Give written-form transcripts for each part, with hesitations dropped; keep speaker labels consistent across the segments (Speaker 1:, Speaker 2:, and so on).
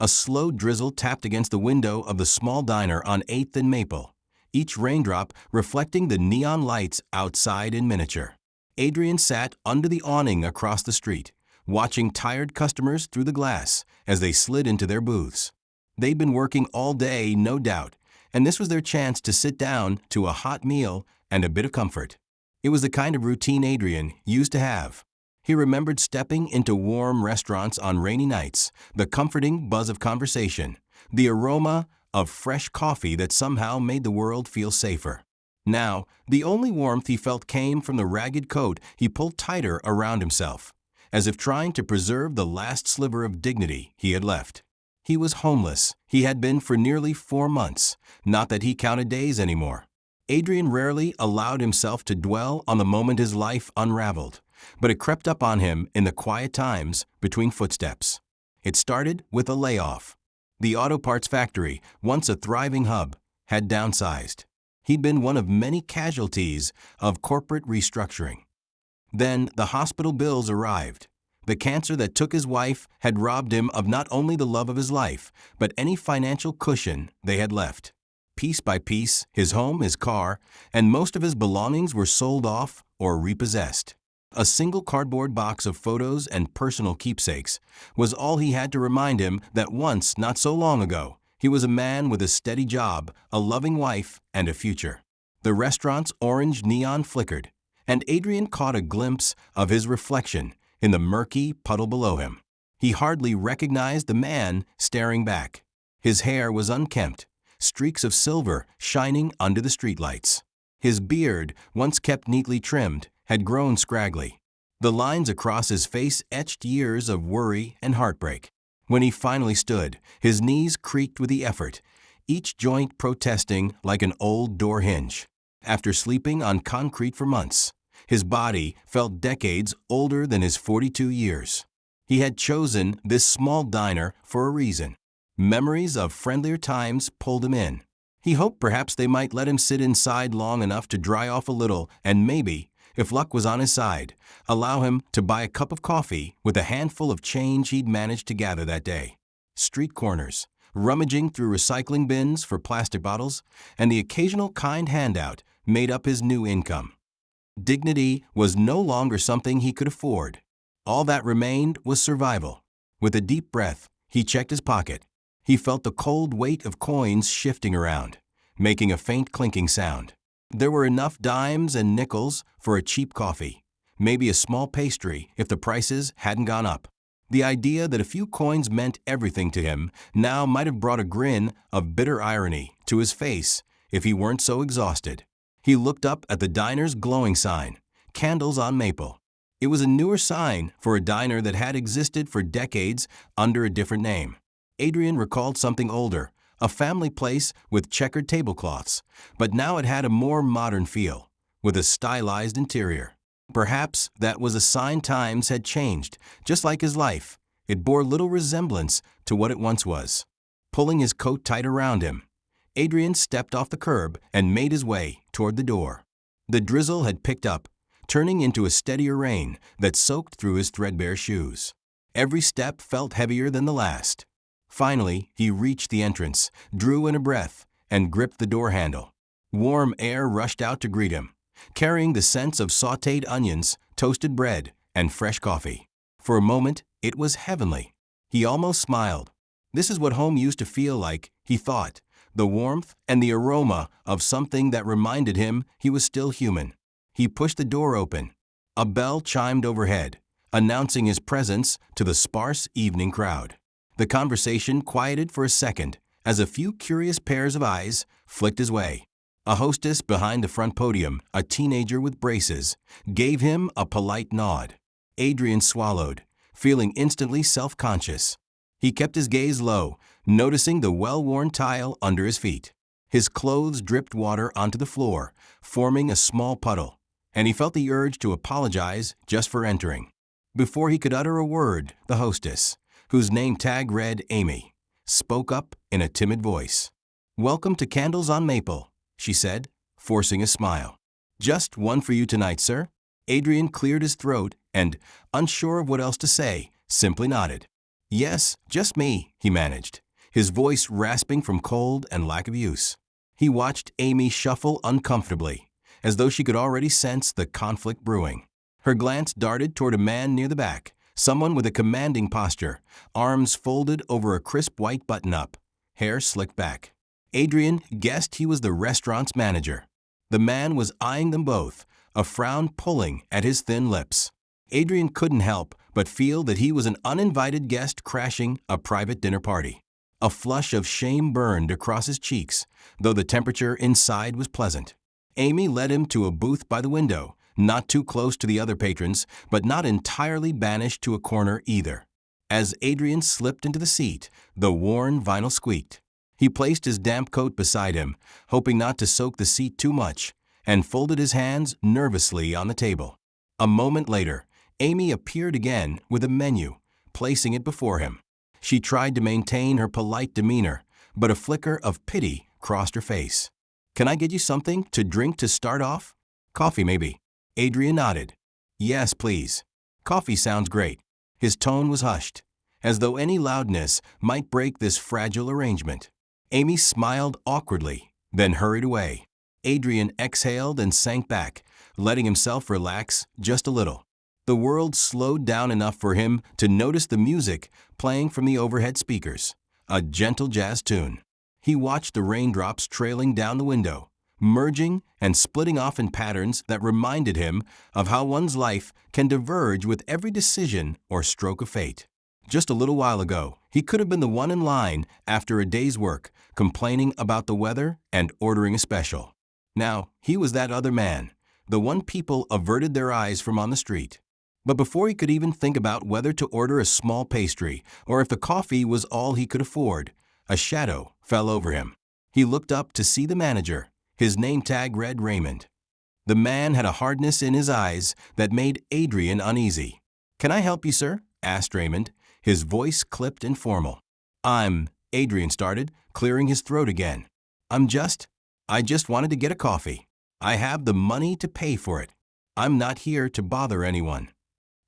Speaker 1: A slow drizzle tapped against the window of the small diner on 8th and Maple, each raindrop reflecting the neon lights outside in miniature. Adrian sat under the awning across the street, watching tired customers through the glass as they slid into their booths. They'd been working all day, no doubt, and this was their chance to sit down to a hot meal and a bit of comfort. It was the kind of routine Adrian used to have. He remembered stepping into warm restaurants on rainy nights, the comforting buzz of conversation, the aroma of fresh coffee that somehow made the world feel safer. Now, the only warmth he felt came from the ragged coat he pulled tighter around himself, as if trying to preserve the last sliver of dignity he had left. He was homeless. He had been for nearly 4 months, not that he counted days anymore. Adrian rarely allowed himself to dwell on the moment his life unraveled, but it crept up on him in the quiet times between footsteps. It started with a layoff. The auto parts factory, once a thriving hub, had downsized. He'd been one of many casualties of corporate restructuring. Then the hospital bills arrived. The cancer that took his wife had robbed him of not only the love of his life, but any financial cushion they had left. Piece by piece, his home, his car, and most of his belongings were sold off or repossessed. A single cardboard box of photos and personal keepsakes was all he had to remind him that once, not so long ago, he was a man with a steady job, a loving wife, and a future. The restaurant's orange neon flickered, and Adrian caught a glimpse of his reflection in the murky puddle below him. He hardly recognized the man staring back. His hair was unkempt, streaks of silver shining under the streetlights. His beard, once kept neatly trimmed, had grown scraggly. The lines across his face etched years of worry and heartbreak. When he finally stood, his knees creaked with the effort, each joint protesting like an old door hinge. After sleeping on concrete for months, his body felt decades older than his 42 years. He had chosen this small diner for a reason. Memories of friendlier times pulled him in. He hoped perhaps they might let him sit inside long enough to dry off a little and maybe, if luck was on his side, allow him to buy a cup of coffee with a handful of change he'd managed to gather that day. Street corners, rummaging through recycling bins for plastic bottles, and the occasional kind handout made up his new income. Dignity was no longer something he could afford. All that remained was survival. With a deep breath, he checked his pocket. He felt the cold weight of coins shifting around, making a faint clinking sound. There were enough dimes and nickels for a cheap coffee, maybe a small pastry if the prices hadn't gone up. The idea that a few coins meant everything to him now might have brought a grin of bitter irony to his face if he weren't so exhausted. He looked up at the diner's glowing sign, Candles on Maple. It was a newer sign for a diner that had existed for decades under a different name. Adrian recalled something older, a family place with checkered tablecloths, but now it had a more modern feel, with a stylized interior. Perhaps that was a sign times had changed, just like his life. It bore little resemblance to what it once was. Pulling his coat tight around him, Adrian stepped off the curb and made his way toward the door. The drizzle had picked up, turning into a steadier rain that soaked through his threadbare shoes. Every step felt heavier than the last. Finally, he reached the entrance, drew in a breath, and gripped the door handle. Warm air rushed out to greet him, carrying the scents of sautéed onions, toasted bread, and fresh coffee. For a moment, it was heavenly. He almost smiled. This is what home used to feel like, he thought, the warmth and the aroma of something that reminded him he was still human. He pushed the door open. A bell chimed overhead, announcing his presence to the sparse evening crowd. The conversation quieted for a second as a few curious pairs of eyes flicked his way. A hostess behind the front podium, a teenager with braces, gave him a polite nod. Adrian swallowed, feeling instantly self-conscious. He kept his gaze low, noticing the well-worn tile under his feet. His clothes dripped water onto the floor, forming a small puddle, and he felt the urge to apologize just for entering. Before he could utter a word, the hostess, whose name tag read Amy, spoke up in a timid voice. "Welcome to Candles on Maple," she said, forcing a smile. "Just one for you tonight, sir." Adrian cleared his throat and, unsure of what else to say, simply nodded. Yes, just me, he managed, his voice rasping from cold and lack of use. He watched Amy shuffle uncomfortably, as though she could already sense the conflict brewing. Her glance darted toward a man near the back, someone with a commanding posture, arms folded over a crisp white button-up, hair slicked back. Adrian guessed he was the restaurant's manager. The man was eyeing them both, a frown pulling at his thin lips. Adrian couldn't help but feel that he was an uninvited guest crashing a private dinner party. A flush of shame burned across his cheeks, though the temperature inside was pleasant. Amy led him to a booth by the window, not too close to the other patrons, but not entirely banished to a corner either. As Adrian slipped into the seat, the worn vinyl squeaked. He placed his damp coat beside him, hoping not to soak the seat too much, and folded his hands nervously on the table. A moment later, Amy appeared again with a menu, placing it before him. She tried to maintain her polite demeanor, but a flicker of pity crossed her face. "Can I get you something to drink to start off?" "Coffee, maybe." Adrian nodded. "Yes, please." "Coffee sounds great." His tone was hushed, as though any loudness might break this fragile arrangement. Amy smiled awkwardly, then hurried away. Adrian exhaled and sank back, letting himself relax just a little. The world slowed down enough for him to notice the music playing from the overhead speakers, a gentle jazz tune. He watched the raindrops trailing down the window, merging and splitting off in patterns that reminded him of how one's life can diverge with every decision or stroke of fate. Just a little while ago, he could have been the one in line after a day's work, complaining about the weather and ordering a special. Now, he was that other man, the one people averted their eyes from on the street. But before he could even think about whether to order a small pastry or if the coffee was all he could afford, a shadow fell over him. He looked up to see the manager. His name tag read Raymond. The man had a hardness in his eyes that made Adrian uneasy. "Can I help you, sir?" asked Raymond, his voice clipped and formal. Adrian started, clearing his throat again. I just wanted to get a coffee. I have the money to pay for it. I'm not here to bother anyone."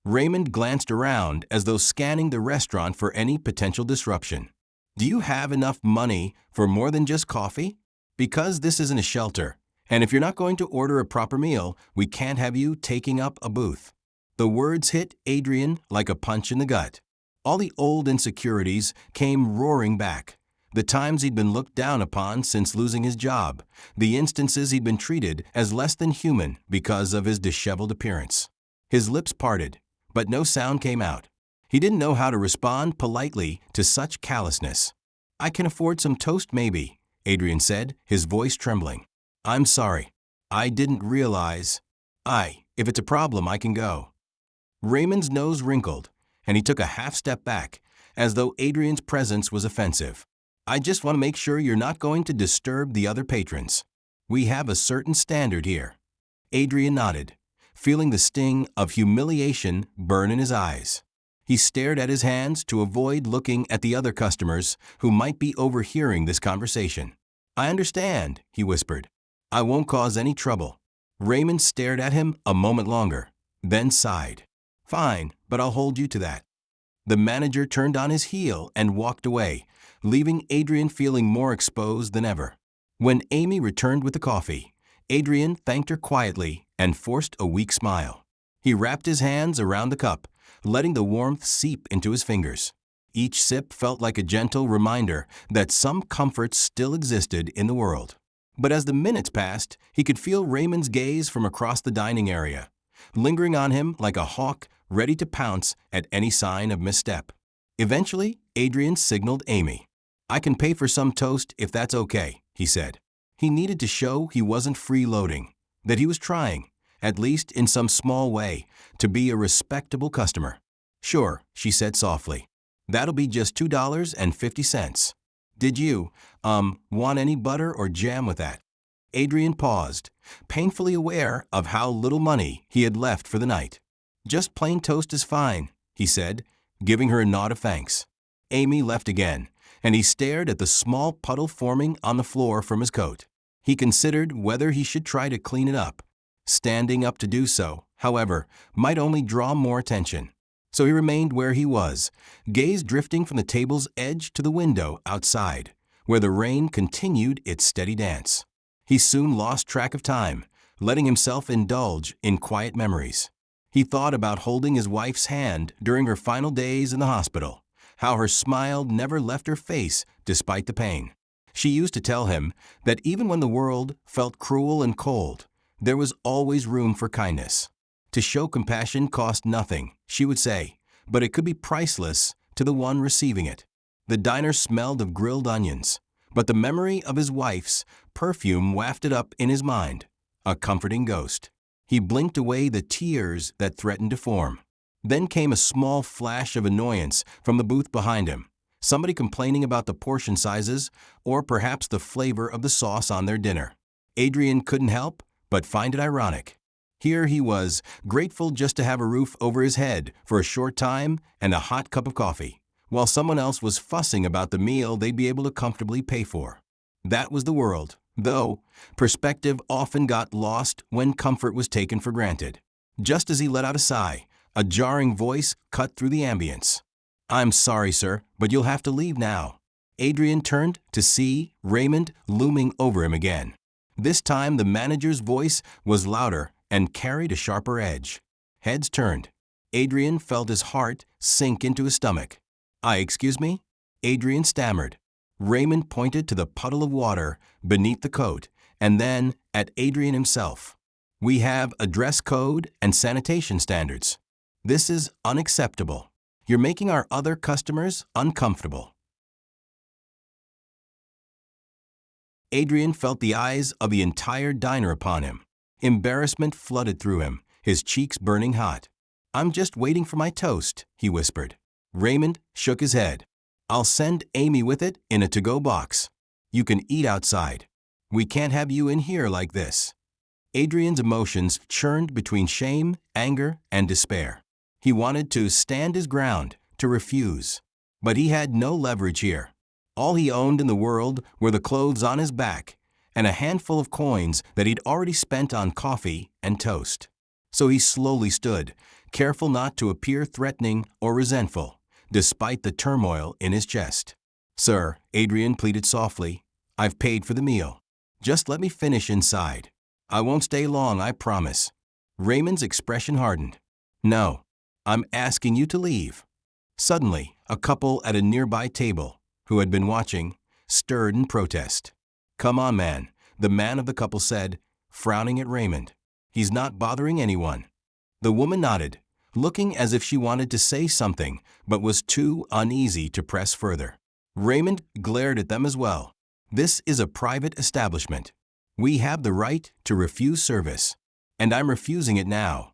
Speaker 1: Raymond glanced around as though scanning the restaurant for any potential disruption. "Do you have enough money for more than just coffee? Because this isn't a shelter, and if you're not going to order a proper meal, we can't have you taking up a booth." The words hit Adrian like a punch in the gut. All the old insecurities came roaring back. The times he'd been looked down upon since losing his job, the instances he'd been treated as less than human because of his disheveled appearance. His lips parted, but no sound came out. He didn't know how to respond politely to such callousness. "I can afford some toast maybe," Adrian said, his voice trembling. "I'm sorry. I didn't realize. If it's a problem, I can go." Raymond's nose wrinkled, and he took a half step back, as though Adrian's presence was offensive. "I just want to make sure you're not going to disturb the other patrons. We have a certain standard here." Adrian nodded, feeling the sting of humiliation burn in his eyes. He stared at his hands to avoid looking at the other customers who might be overhearing this conversation. "I understand," he whispered. "I won't cause any trouble." Raymond stared at him a moment longer, then sighed. "Fine, but I'll hold you to that." The manager turned on his heel and walked away, leaving Adrian feeling more exposed than ever. When Amy returned with the coffee, Adrian thanked her quietly and forced a weak smile. He wrapped his hands around the cup, letting the warmth seep into his fingers. Each sip felt like a gentle reminder that some comforts still existed in the world. But as the minutes passed, he could feel Raymond's gaze from across the dining area, lingering on him like a hawk ready to pounce at any sign of misstep. Eventually, Adrian signaled Amy. "I can pay for some toast if that's okay," he said. He needed to show he wasn't freeloading, that he was trying, at least in some small way, to be a respectable customer. "Sure," she said softly. "That'll be just $2.50. Did you, want any butter or jam with that?" Adrian paused, painfully aware of how little money he had left for the night. "Just plain toast is fine," he said, giving her a nod of thanks. Amy left again, and he stared at the small puddle forming on the floor from his coat. He considered whether he should try to clean it up. Standing up to do so, however, might only draw more attention. So he remained where he was, gaze drifting from the table's edge to the window outside, where the rain continued its steady dance. He soon lost track of time, letting himself indulge in quiet memories. He thought about holding his wife's hand during her final days in the hospital, how her smile never left her face despite the pain. She used to tell him that even when the world felt cruel and cold, there was always room for kindness. To show compassion cost nothing, she would say, but it could be priceless to the one receiving it. The diner smelled of grilled onions, but the memory of his wife's perfume wafted up in his mind, a comforting ghost. He blinked away the tears that threatened to form. Then came a small flash of annoyance from the booth behind him, somebody complaining about the portion sizes or perhaps the flavor of the sauce on their dinner. Adrian couldn't help but find it ironic. Here he was, grateful just to have a roof over his head for a short time and a hot cup of coffee, while someone else was fussing about the meal they'd be able to comfortably pay for. That was the world, though perspective often got lost when comfort was taken for granted. Just as he let out a sigh, a jarring voice cut through the ambience. "I'm sorry, sir, but you'll have to leave now." Adrian turned to see Raymond looming over him again. This time the manager's voice was louder and carried a sharper edge. Heads turned. Adrian felt his heart sink into his stomach. Excuse me?" Adrian stammered. Raymond pointed to the puddle of water beneath the coat and then at Adrian himself. "We have a dress code and sanitation standards. This is unacceptable. You're making our other customers uncomfortable." Adrian felt the eyes of the entire diner upon him. Embarrassment flooded through him, his cheeks burning hot. "I'm just waiting for my toast," he whispered. Raymond shook his head. "I'll send Amy with it in a to-go box. You can eat outside. We can't have you in here like this." Adrian's emotions churned between shame, anger, and despair. He wanted to stand his ground, to refuse. But he had no leverage here. All he owned in the world were the clothes on his back and a handful of coins that he'd already spent on coffee and toast. So he slowly stood, careful not to appear threatening or resentful, despite the turmoil in his chest. "Sir," Adrian pleaded softly, "I've paid for the meal. Just let me finish inside. I won't stay long, I promise." Raymond's expression hardened. "No, I'm asking you to leave." Suddenly, a couple at a nearby table, who had been watching, stirred in protest. "Come on, man," the man of the couple said, frowning at Raymond. "He's not bothering anyone." The woman nodded, looking as if she wanted to say something but was too uneasy to press further. Raymond glared at them as well. "This is a private establishment. We have the right to refuse service, and I'm refusing it now."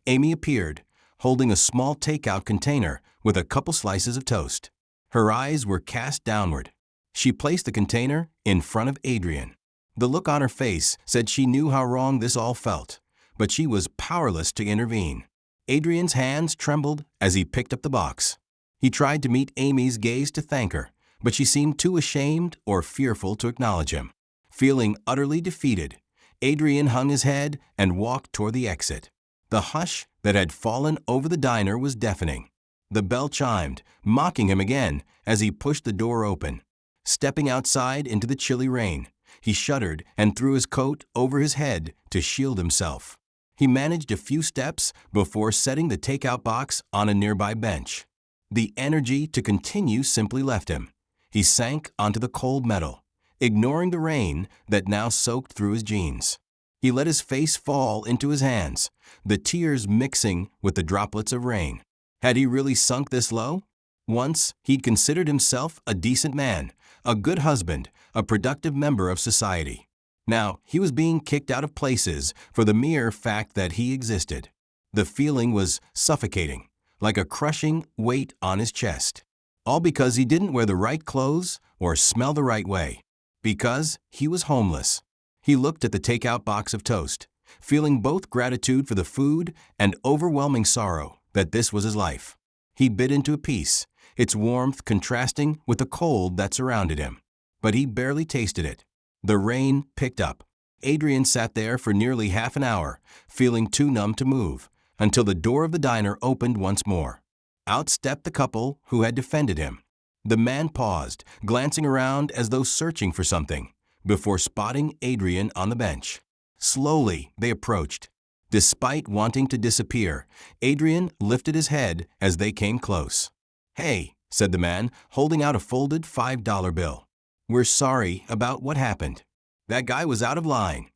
Speaker 1: Amy appeared, holding a small takeout container with a couple slices of toast. Her eyes were cast downward. She placed the container in front of Adrian. The look on her face said she knew how wrong this all felt, but she was powerless to intervene. Adrian's hands trembled as he picked up the box. He tried to meet Amy's gaze to thank her, but she seemed too ashamed or fearful to acknowledge him. Feeling utterly defeated, Adrian hung his head and walked toward the exit. The hush that had fallen over the diner was deafening. The bell chimed, mocking him again as he pushed the door open. Stepping outside into the chilly rain, he shuddered and threw his coat over his head to shield himself. He managed a few steps before setting the takeout box on a nearby bench. The energy to continue simply left him. He sank onto the cold metal, ignoring the rain that now soaked through his jeans. He let his face fall into his hands, the tears mixing with the droplets of rain. Had he really sunk this low? Once, he'd considered himself a decent man, a good husband, a productive member of society. Now, he was being kicked out of places for the mere fact that he existed. The feeling was suffocating, like a crushing weight on his chest. All because he didn't wear the right clothes or smell the right way. Because he was homeless. He looked at the takeout box of toast, feeling both gratitude for the food and overwhelming sorrow that this was his life. He bit into a piece, its warmth contrasting with the cold that surrounded him. But he barely tasted it. The rain picked up. Adrian sat there for nearly half an hour, feeling too numb to move, until the door of the diner opened once more. Out stepped the couple who had defended him. The man paused, glancing around as though searching for something, before spotting Adrian on the bench. Slowly, they approached. Despite wanting to disappear, Adrian lifted his head as they came close. "Hey," said the man, holding out a folded $5 bill. "We're sorry about what happened. That guy was out of line.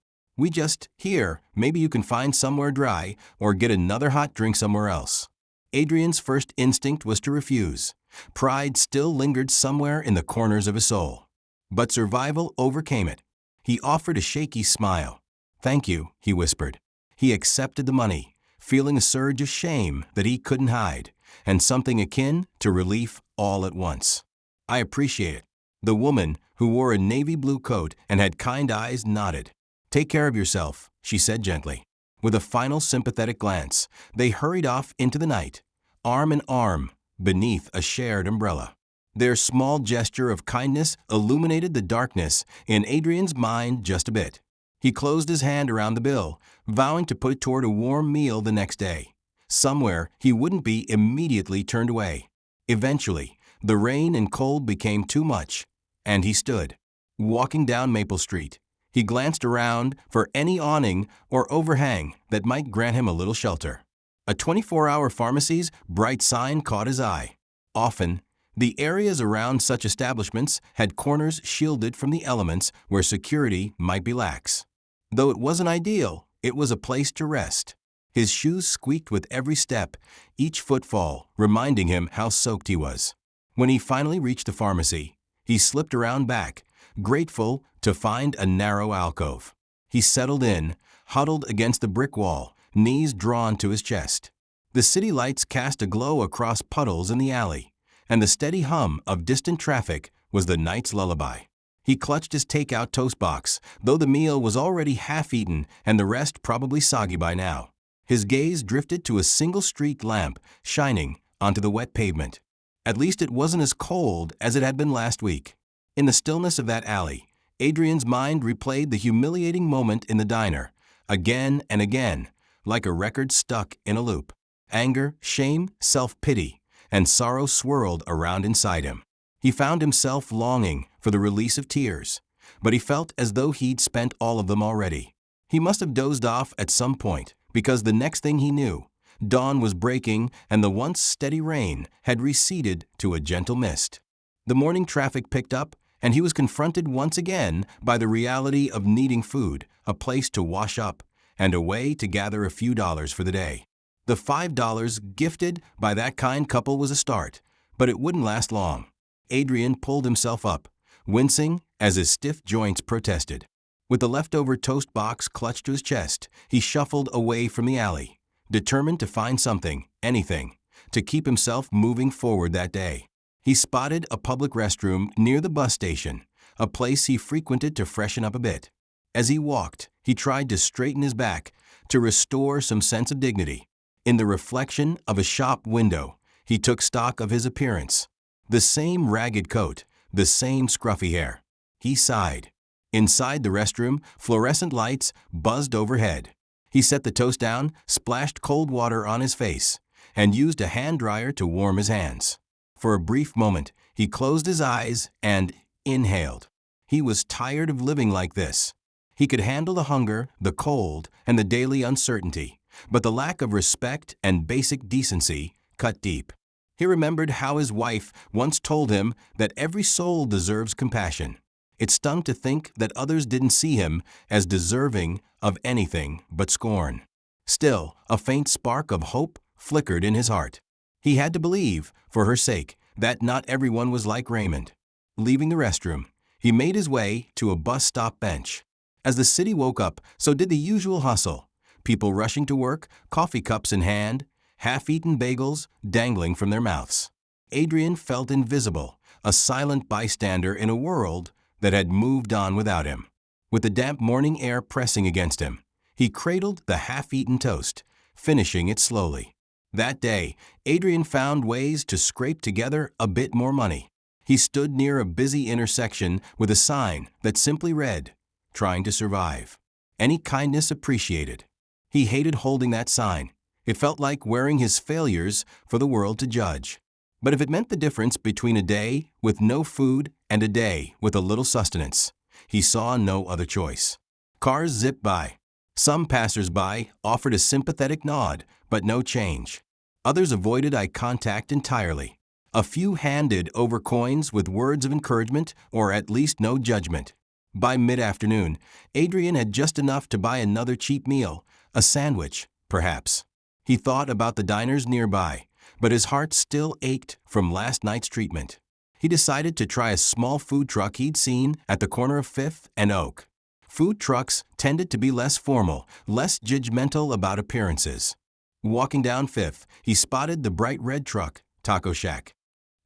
Speaker 1: Here, maybe you can find somewhere dry or get another hot drink somewhere else." Adrian's first instinct was to refuse. Pride still lingered somewhere in the corners of his soul. But survival overcame it. He offered a shaky smile. "Thank you," he whispered. He accepted the money, feeling a surge of shame that he couldn't hide, and something akin to relief all at once. "I appreciate it." The woman, who wore a navy blue coat and had kind eyes, nodded. "Take care of yourself," she said gently. With a final sympathetic glance, they hurried off into the night, arm in arm, beneath a shared umbrella. Their small gesture of kindness illuminated the darkness in Adrian's mind just a bit. He closed his hand around the bill, vowing to put it toward a warm meal the next day, somewhere he wouldn't be immediately turned away. Eventually, the rain and cold became too much, and he stood. Walking down Maple Street, he glanced around for any awning or overhang that might grant him a little shelter. A 24-hour pharmacy's bright sign caught his eye. Often, the areas around such establishments had corners shielded from the elements where security might be lax. Though it wasn't ideal, it was a place to rest. His shoes squeaked with every step, each footfall reminding him how soaked he was. When he finally reached the pharmacy, he slipped around back, grateful to find a narrow alcove. He settled in, huddled against the brick wall, knees drawn to his chest. The city lights cast a glow across puddles in the alley, and the steady hum of distant traffic was the night's lullaby. He clutched his takeout toast box, though the meal was already half-eaten and the rest probably soggy by now. His gaze drifted to a single street lamp shining onto the wet pavement. At least it wasn't as cold as it had been last week. In the stillness of that alley, Adrian's mind replayed the humiliating moment in the diner, again and again, like a record stuck in a loop. Anger, shame, self-pity, and sorrow swirled around inside him. He found himself longing for the release of tears, but he felt as though he'd spent all of them already. He must have dozed off at some point, because the next thing he knew, dawn was breaking and the once steady rain had receded to a gentle mist. The morning traffic picked up, and he was confronted once again by the reality of needing food, a place to wash up, and a way to gather a few dollars for the day. The $5 gifted by that kind couple was a start, but it wouldn't last long. Adrian pulled himself up, wincing as his stiff joints protested. With the leftover toast box clutched to his chest, he shuffled away from the alley, determined to find something, anything, to keep himself moving forward that day. He spotted a public restroom near the bus station, a place he frequented to freshen up a bit. As he walked, he tried to straighten his back, to restore some sense of dignity. In the reflection of a shop window, he took stock of his appearance. The same ragged coat, the same scruffy hair. He sighed. Inside the restroom, fluorescent lights buzzed overhead. He set the toast down, splashed cold water on his face, and used a hand dryer to warm his hands. For a brief moment, he closed his eyes and inhaled. He was tired of living like this. He could handle the hunger, the cold, and the daily uncertainty, but the lack of respect and basic decency cut deep. He remembered how his wife once told him that every soul deserves compassion. It stung to think that others didn't see him as deserving of anything but scorn. Still, a faint spark of hope flickered in his heart. He had to believe, for her sake, that not everyone was like Raymond. Leaving the restroom, he made his way to a bus stop bench. As the city woke up, so did the usual hustle. People rushing to work, coffee cups in hand, half-eaten bagels dangling from their mouths. Adrian felt invisible, a silent bystander in a world that had moved on without him. With the damp morning air pressing against him, he cradled the half-eaten toast, finishing it slowly. That day, Adrian found ways to scrape together a bit more money. He stood near a busy intersection with a sign that simply read, "Trying to survive. Any kindness appreciated." He hated holding that sign. It felt like wearing his failures for the world to judge. But if it meant the difference between a day with no food and a day with a little sustenance, he saw no other choice. Cars zipped by. Some passers-by offered a sympathetic nod, but no change. Others avoided eye contact entirely. A few handed over coins with words of encouragement or at least no judgment. By mid-afternoon, Adrian had just enough to buy another cheap meal, a sandwich, perhaps. He thought about the diners nearby, but his heart still ached from last night's treatment. He decided to try a small food truck he'd seen at the corner of Fifth and Oak. Food trucks tended to be less formal, less judgmental about appearances. Walking down Fifth, he spotted the bright red truck, Taco Shack.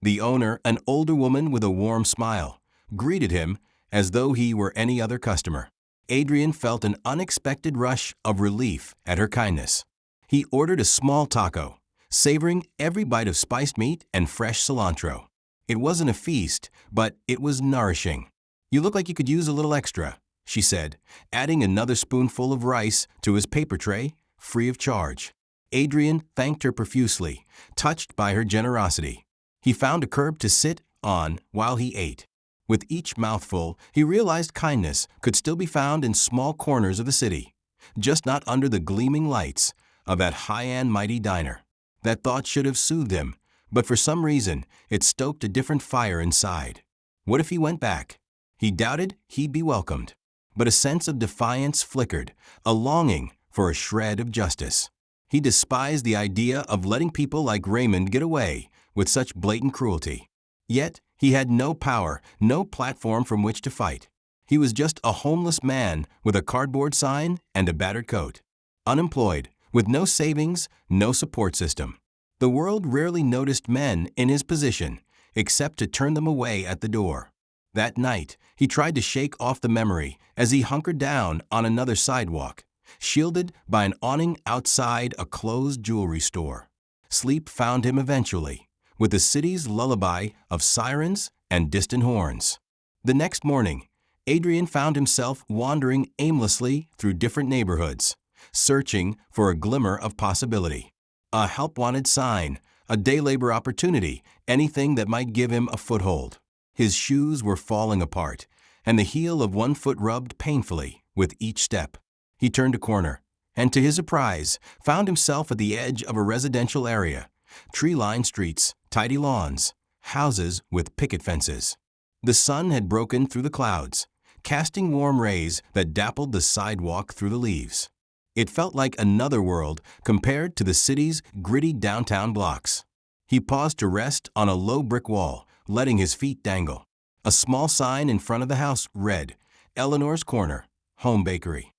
Speaker 1: The owner, an older woman with a warm smile, greeted him as though he were any other customer. Adrian felt an unexpected rush of relief at her kindness. He ordered a small taco, savoring every bite of spiced meat and fresh cilantro. It wasn't a feast, but it was nourishing. "You look like you could use a little extra," she said, adding another spoonful of rice to his paper tray, free of charge. Adrian thanked her profusely, touched by her generosity. He found a curb to sit on while he ate. With each mouthful, he realized kindness could still be found in small corners of the city, just not under the gleaming lights of that high-end mighty diner. That thought should have soothed him, but for some reason, it stoked a different fire inside. What if he went back? He doubted he'd be welcomed. But a sense of defiance flickered, a longing for a shred of justice. He despised the idea of letting people like Raymond get away with such blatant cruelty. Yet, he had no power, no platform from which to fight. He was just a homeless man with a cardboard sign and a battered coat. Unemployed, with no savings, no support system. The world rarely noticed men in his position, except to turn them away at the door. That night, he tried to shake off the memory as he hunkered down on another sidewalk, shielded by an awning outside a closed jewelry store. Sleep found him eventually, with the city's lullaby of sirens and distant horns. The next morning, Adrian found himself wandering aimlessly through different neighborhoods, searching for a glimmer of possibility. A help-wanted sign, a day labor opportunity, anything that might give him a foothold. His shoes were falling apart, and the heel of one foot rubbed painfully with each step. He turned a corner, and to his surprise, found himself at the edge of a residential area. Tree-lined streets, tidy lawns, houses with picket fences. The sun had broken through the clouds, casting warm rays that dappled the sidewalk through the leaves. It felt like another world compared to the city's gritty downtown blocks. He paused to rest on a low brick wall, letting his feet dangle. A small sign in front of the house read, "Eleanor's Corner, Home Bakery."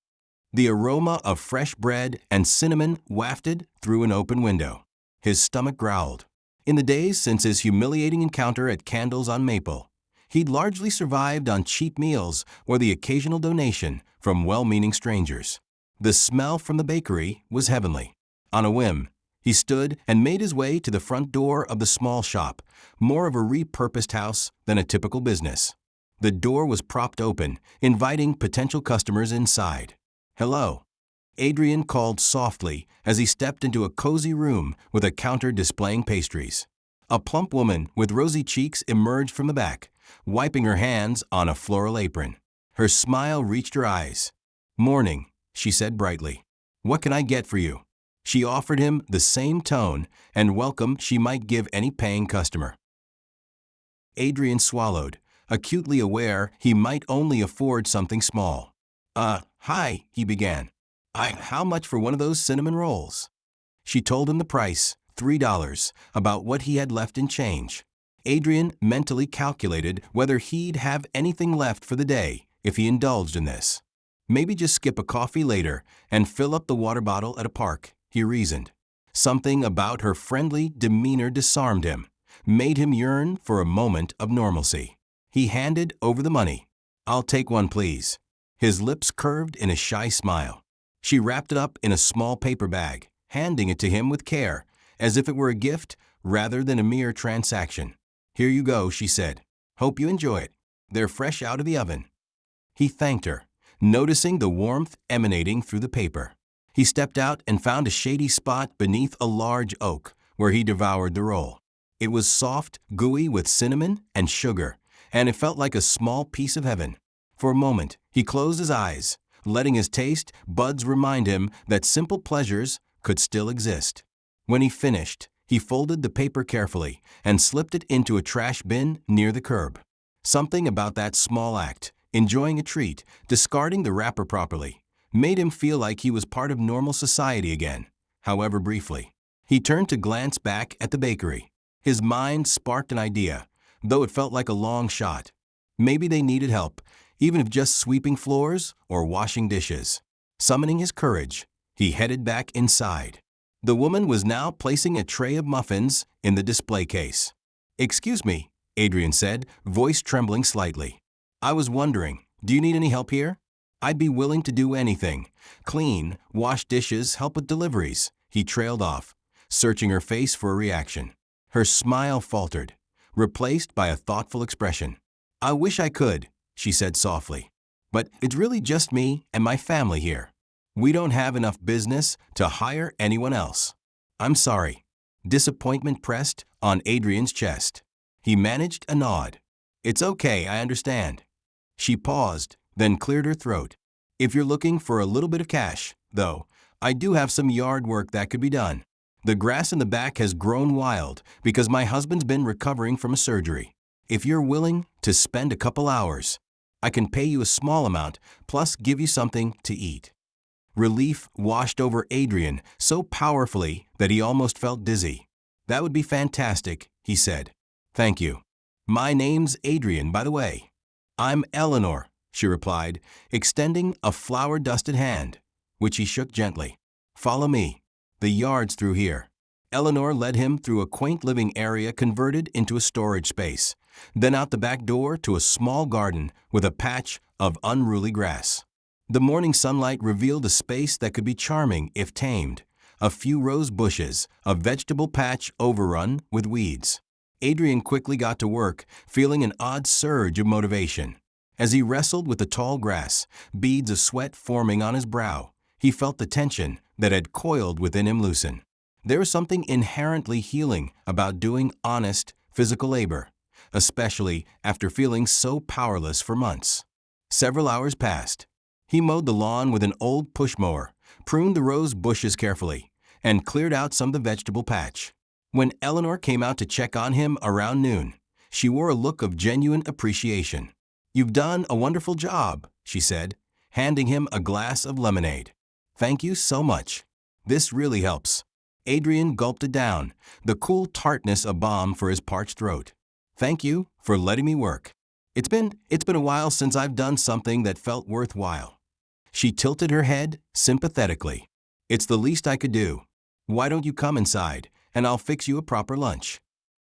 Speaker 1: The aroma of fresh bread and cinnamon wafted through an open window. His stomach growled. In the days since his humiliating encounter at Candles on Maple, he'd largely survived on cheap meals or the occasional donation from well-meaning strangers. The smell from the bakery was heavenly. On a whim, he stood and made his way to the front door of the small shop, more of a repurposed house than a typical business. The door was propped open, inviting potential customers inside. "Hello," Adrian called softly as he stepped into a cozy room with a counter displaying pastries. A plump woman with rosy cheeks emerged from the back, wiping her hands on a floral apron. Her smile reached her eyes. "Morning," she said brightly. "What can I get for you?" She offered him the same tone and welcome she might give any paying customer. Adrian swallowed, acutely aware he might only afford something small. Hi," he began. How much for one of those cinnamon rolls?" She told him the price, $3, about what he had left in change. Adrian mentally calculated whether he'd have anything left for the day if he indulged in this. Maybe just skip a coffee later and fill up the water bottle at a park, he reasoned. Something about her friendly demeanor disarmed him, made him yearn for a moment of normalcy. He handed over the money. "I'll take one, please." His lips curved in a shy smile. She wrapped it up in a small paper bag, handing it to him with care, as if it were a gift rather than a mere transaction. "Here you go," she said. "Hope you enjoy it. They're fresh out of the oven." He thanked her, noticing the warmth emanating through the paper. He stepped out and found a shady spot beneath a large oak, where he devoured the roll. It was soft, gooey with cinnamon and sugar, and it felt like a small piece of heaven. For a moment, he closed his eyes, letting his taste buds remind him that simple pleasures could still exist. When he finished, he folded the paper carefully and slipped it into a trash bin near the curb. Something about that small act, enjoying a treat, discarding the wrapper properly, made him feel like he was part of normal society again, however briefly. He turned to glance back at the bakery. His mind sparked an idea, though it felt like a long shot. Maybe they needed help, even if just sweeping floors or washing dishes. Summoning his courage, he headed back inside. The woman was now placing a tray of muffins in the display case. "Excuse me," Adrian said, voice trembling slightly. "I was wondering, do you need any help here? I'd be willing to do anything. Clean, wash dishes, help with deliveries." He trailed off, searching her face for a reaction. Her smile faltered, replaced by a thoughtful expression. "I wish I could," she said softly. "But it's really just me and my family here. We don't have enough business to hire anyone else." "I'm sorry." Disappointment pressed on Adrian's chest. He managed a nod. "It's okay, I understand." She paused, then cleared her throat. "If you're looking for a little bit of cash, though, I do have some yard work that could be done. The grass in the back has grown wild because my husband's been recovering from a surgery. If you're willing to spend a couple hours, I can pay you a small amount, plus give you something to eat." Relief washed over Adrian so powerfully that he almost felt dizzy. "That would be fantastic," he said. "Thank you. My name's Adrian, by the way." "I'm Eleanor," she replied, extending a flour-dusted hand, which he shook gently. "Follow me. The yard's through here." Eleanor led him through a quaint living area converted into a storage space, then out the back door to a small garden with a patch of unruly grass. The morning sunlight revealed a space that could be charming if tamed. A few rose bushes, a vegetable patch overrun with weeds. Adrian quickly got to work, feeling an odd surge of motivation. As he wrestled with the tall grass, beads of sweat forming on his brow, he felt the tension that had coiled within him loosen. There was something inherently healing about doing honest, physical labor, especially after feeling so powerless for months. Several hours passed. He mowed the lawn with an old push mower, pruned the rose bushes carefully, and cleared out some of the vegetable patch. When Eleanor came out to check on him around noon, she wore a look of genuine appreciation. "You've done a wonderful job," she said, handing him a glass of lemonade. "Thank you so much. This really helps." Adrian gulped it down, the cool tartness a balm for his parched throat. "Thank you for letting me work. It's been a while since I've done something that felt worthwhile." She tilted her head sympathetically. "It's the least I could do. Why don't you come inside, and I'll fix you a proper lunch?"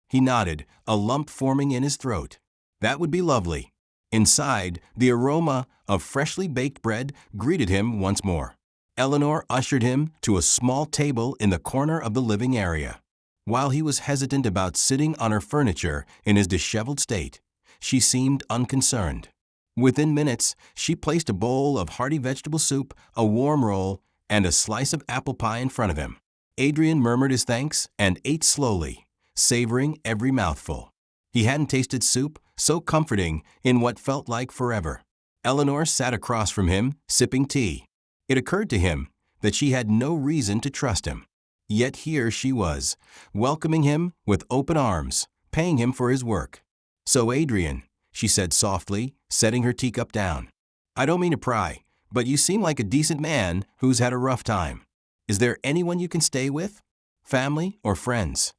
Speaker 1: He nodded, a lump forming in his throat. That would be lovely. Inside, the aroma of freshly baked bread greeted him once more. Eleanor ushered him to a small table in the corner of the living area. While he was hesitant about sitting on her furniture in his disheveled state, she seemed unconcerned. Within minutes, she placed a bowl of hearty vegetable soup, a warm roll, and a slice of apple pie in front of him. Adrian murmured his thanks and ate slowly, savoring every mouthful. He hadn't tasted soup so comforting in what felt like forever. Eleanor sat across from him, sipping tea. It occurred to him that she had no reason to trust him. Yet here she was, welcoming him with open arms, paying him for his work. "So Adrian," she said softly, setting her teacup down. "I don't mean to pry, but you seem like a decent man who's had a rough time. Is there anyone you can stay with? Family or friends?"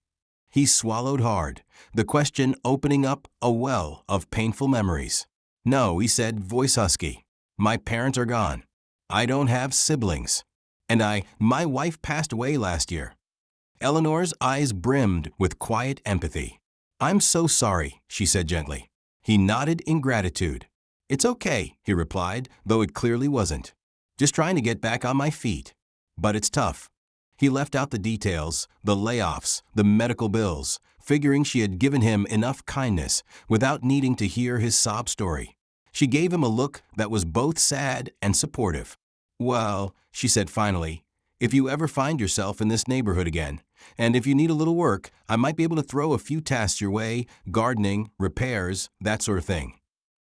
Speaker 1: He swallowed hard, the question opening up a well of painful memories. "No," he said, voice husky. "My parents are gone. I don't have siblings. And my wife passed away last year." Eleanor's eyes brimmed with quiet empathy. "I'm so sorry," she said gently. He nodded in gratitude. "It's okay," he replied, though it clearly wasn't. "Just trying to get back on my feet. But it's tough." He left out the details, the layoffs, the medical bills, figuring she had given him enough kindness without needing to hear his sob story. She gave him a look that was both sad and supportive. "Well," she said finally, If you ever find yourself in this neighborhood again, and if you need a little work, I might be able to throw a few tasks your way, gardening, repairs, that sort of thing."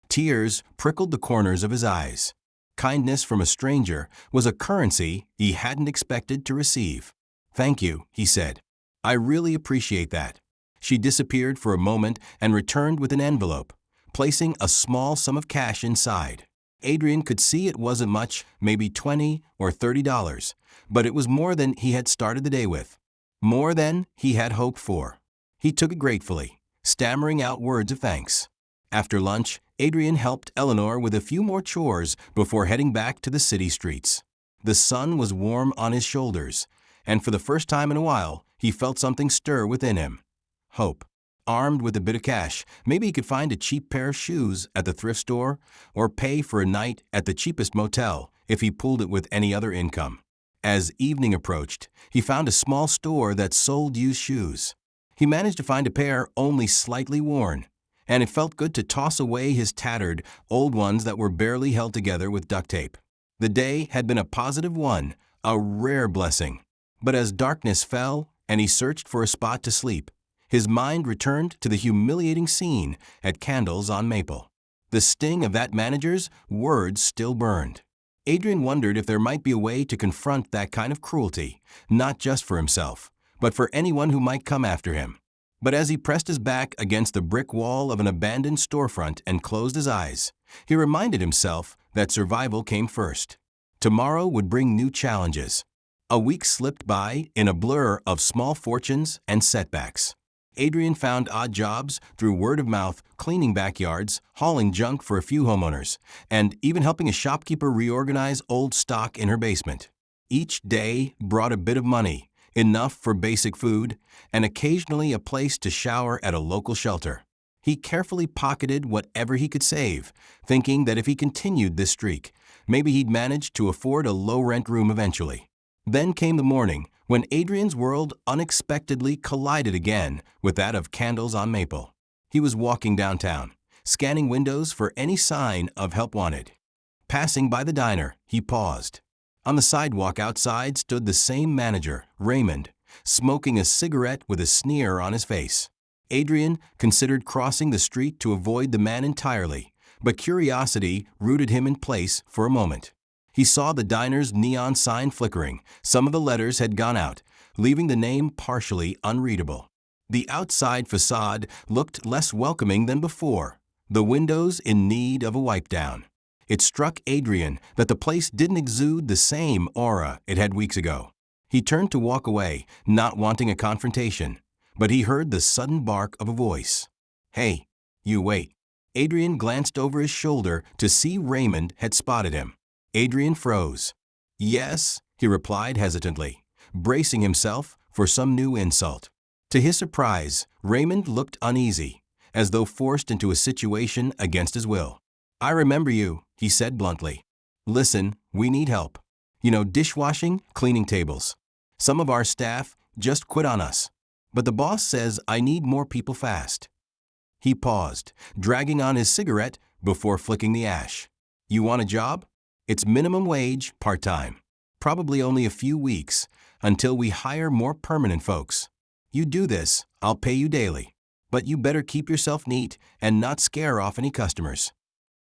Speaker 1: Tears prickled the corners of his eyes. Kindness from a stranger was a currency he hadn't expected to receive. "Thank you," he said. "I really appreciate that." She disappeared for a moment and returned with an envelope, placing a small sum of cash inside. Adrian could see it wasn't much, maybe $20 or $30, but it was more than he had started the day with. More than he had hoped for. He took it gratefully, stammering out words of thanks. After lunch, Adrian helped Eleanor with a few more chores before heading back to the city streets. The sun was warm on his shoulders, and for the first time in a while, he felt something stir within him. Hope. Armed with a bit of cash, maybe he could find a cheap pair of shoes at the thrift store or pay for a night at the cheapest motel if he pooled it with any other income. As evening approached, he found a small store that sold used shoes. He managed to find a pair only slightly worn, and it felt good to toss away his tattered, old ones that were barely held together with duct tape. The day had been a positive one, a rare blessing. But as darkness fell and he searched for a spot to sleep, his mind returned to the humiliating scene at Candles on Maple. The sting of that manager's words still burned. Adrian wondered if there might be a way to confront that kind of cruelty, not just for himself, but for anyone who might come after him. But as he pressed his back against the brick wall of an abandoned storefront and closed his eyes, he reminded himself that survival came first. Tomorrow would bring new challenges. A week slipped by in a blur of small fortunes and setbacks. Adrian found odd jobs through word of mouth, cleaning backyards, hauling junk for a few homeowners, and even helping a shopkeeper reorganize old stock in her basement. Each day brought a bit of money, enough for basic food, and occasionally a place to shower at a local shelter. He carefully pocketed whatever he could save, thinking that if he continued this streak, maybe he'd manage to afford a low-rent room eventually. Then came the morning when Adrian's world unexpectedly collided again with that of Candles on Maple. He was walking downtown, scanning windows for any sign of help wanted. Passing by the diner, he paused. On the sidewalk outside stood the same manager, Raymond, smoking a cigarette with a sneer on his face. Adrian considered crossing the street to avoid the man entirely, but curiosity rooted him in place for a moment. He saw the diner's neon sign flickering. Some of the letters had gone out, leaving the name partially unreadable. The outside facade looked less welcoming than before, the windows in need of a wipe-down. It struck Adrian that the place didn't exude the same aura it had weeks ago. He turned to walk away, not wanting a confrontation, but he heard the sudden bark of a voice. "Hey, you wait." Adrian glanced over his shoulder to see Raymond had spotted him. Adrian froze. "Yes," he replied hesitantly, bracing himself for some new insult. To his surprise, Raymond looked uneasy, as though forced into a situation against his will. "I remember you," he said bluntly. "Listen, we need help. Dishwashing, cleaning tables. Some of our staff just quit on us, but the boss says I need more people fast." He paused, dragging on his cigarette before flicking the ash. "You want a job? It's minimum wage, part-time. Probably only a few weeks, until we hire more permanent folks. You do this, I'll pay you daily. But you better keep yourself neat and not scare off any customers."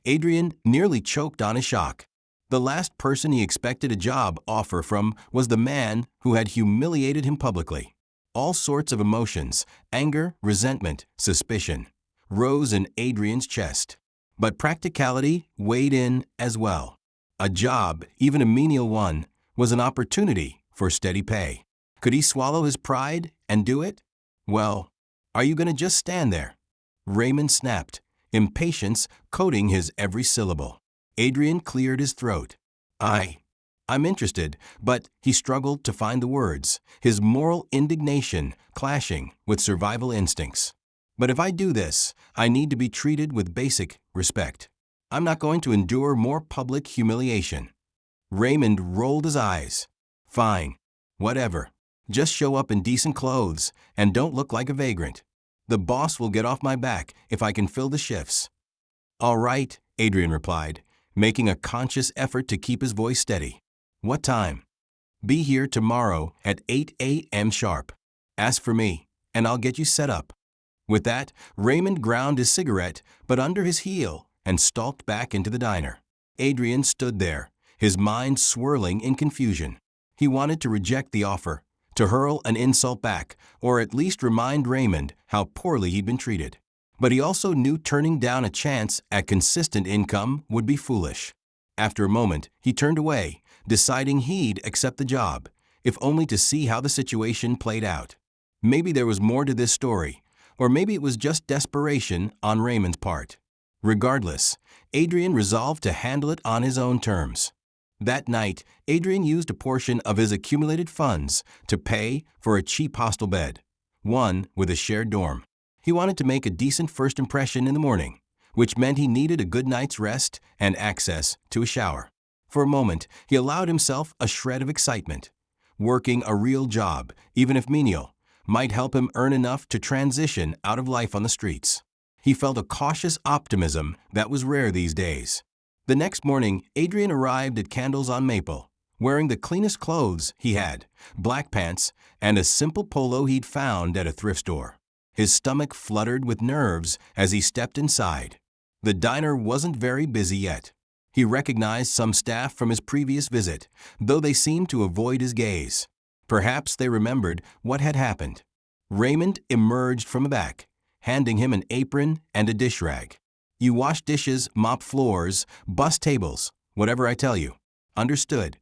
Speaker 1: Adrian nearly choked on his shock. The last person he expected a job offer from was the man who had humiliated him publicly. All sorts of emotions, anger, resentment, suspicion, rose in Adrian's chest. But practicality weighed in as well. A job, even a menial one, was an opportunity for steady pay. Could he swallow his pride and do it? "Well, are you going to just stand there?" Raymond snapped, impatience coating his every syllable. Adrian cleared his throat. I'm interested," but he struggled to find the words, his moral indignation clashing with survival instincts. "But if I do this, I need to be treated with basic respect. I'm not going to endure more public humiliation." Raymond rolled his eyes. "Fine. Whatever. Just show up in decent clothes and don't look like a vagrant. The boss will get off my back if I can fill the shifts." "All right," Adrian replied, making a conscious effort to keep his voice steady. "What time?" Be here tomorrow at 8 a.m. sharp. Ask for me, and I'll get you set up." With that, Raymond ground his cigarette but under his heel and stalked back into the diner. Adrian stood there, his mind swirling in confusion. He wanted to reject the offer, to hurl an insult back, or at least remind Raymond how poorly he'd been treated. But he also knew turning down a chance at consistent income would be foolish. After a moment, he turned away, deciding he'd accept the job, if only to see how the situation played out. Maybe there was more to this story, or maybe it was just desperation on Raymond's part. Regardless, Adrian resolved to handle it on his own terms. That night, Adrian used a portion of his accumulated funds to pay for a cheap hostel bed, one with a shared dorm. He wanted to make a decent first impression in the morning, which meant he needed a good night's rest and access to a shower. For a moment, he allowed himself a shred of excitement. Working a real job, even if menial, might help him earn enough to transition out of life on the streets. He felt a cautious optimism that was rare these days. The next morning, Adrian arrived at Candles on Maple, wearing the cleanest clothes he had, black pants, and a simple polo he'd found at a thrift store. His stomach fluttered with nerves as he stepped inside. The diner wasn't very busy yet. He recognized some staff from his previous visit, though they seemed to avoid his gaze. Perhaps they remembered what had happened. Raymond emerged from the back, handing him an apron and a dish rag. "You wash dishes, mop floors, bus tables, whatever I tell you." "Understood."